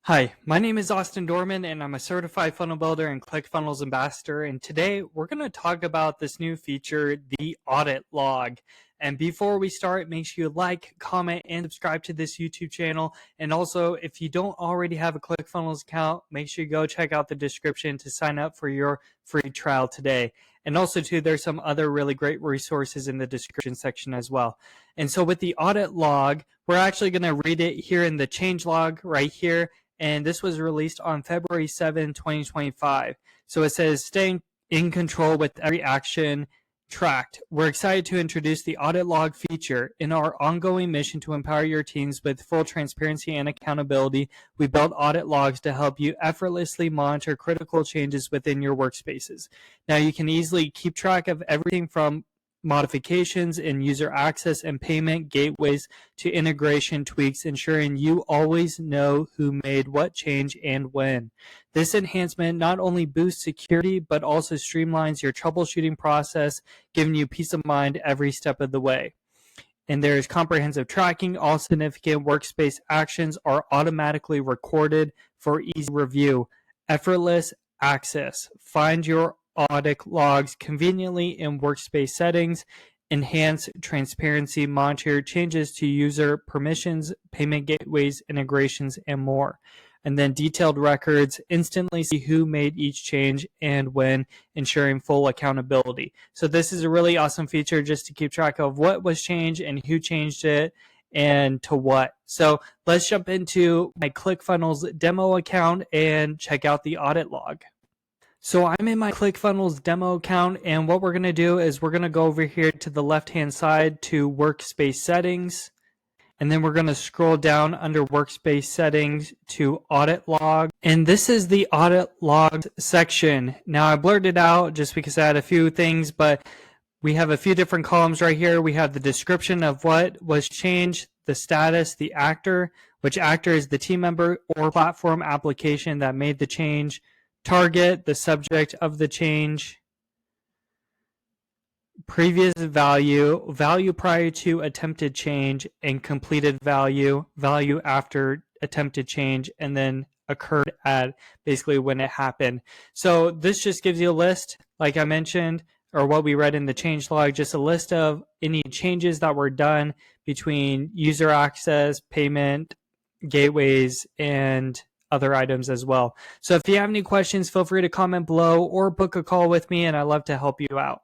Hi, my name is Austin Dorman, and I'm a certified funnel builder and ClickFunnels ambassador. And today we're going to talk about this new feature, the Audit Log. And before we start, make sure you like, comment, and subscribe to this YouTube channel. And also, if you don't already have a ClickFunnels account, make sure you go check out the description to sign up for your free trial today. And also, too, there's some other really great resources in the description section as well. And so with the Audit Log, we're actually going to read it here in the Changelog right here. And this was released on February 7, 2025. So it says, staying in control with every action tracked. We're excited to introduce the Audit Log feature. In our ongoing mission to empower your teams with full transparency and accountability, we built audit logs to help you effortlessly monitor critical changes within your workspaces. Now you can easily keep track of everything from modifications in user access and payment gateways to integration tweaks, ensuring you always know who made what change and when. This enhancement not only boosts security, but also streamlines your troubleshooting process, giving you peace of mind every step of the way. And there is comprehensive tracking. All significant workspace actions are automatically recorded for easy review. Effortless access. Find your audit logs conveniently in workspace settings, enhance transparency, monitor changes to user permissions, payment gateways, integrations, and more. And then detailed records, instantly see who made each change and when, ensuring full accountability. So this is a really awesome feature just to keep track of what was changed and who changed it and to what. So let's jump into my ClickFunnels demo account and check out the audit log. So I'm in my ClickFunnels demo account, and what we're going to do is we're going to go over here to the left-hand side to Workspace Settings, and then we're going to scroll down under Workspace Settings to Audit Log, and this is the Audit Log section. Now I blurred it out just because I had a few things, but we have a few different columns right here. We have the description of what was changed, the status, the actor, which actor is the team member or platform application that made the change, target, the subject of the change, previous value, value prior to attempted change, and completed value, value after attempted change, and then occurred at basically when it happened. So this just gives you a list, like I mentioned, or what we read in the change log, just a list of any changes that were done between user access, payment, gateways, and other items as well. So if you have any questions, feel free to comment below or book a call with me, and I'd love to help you out.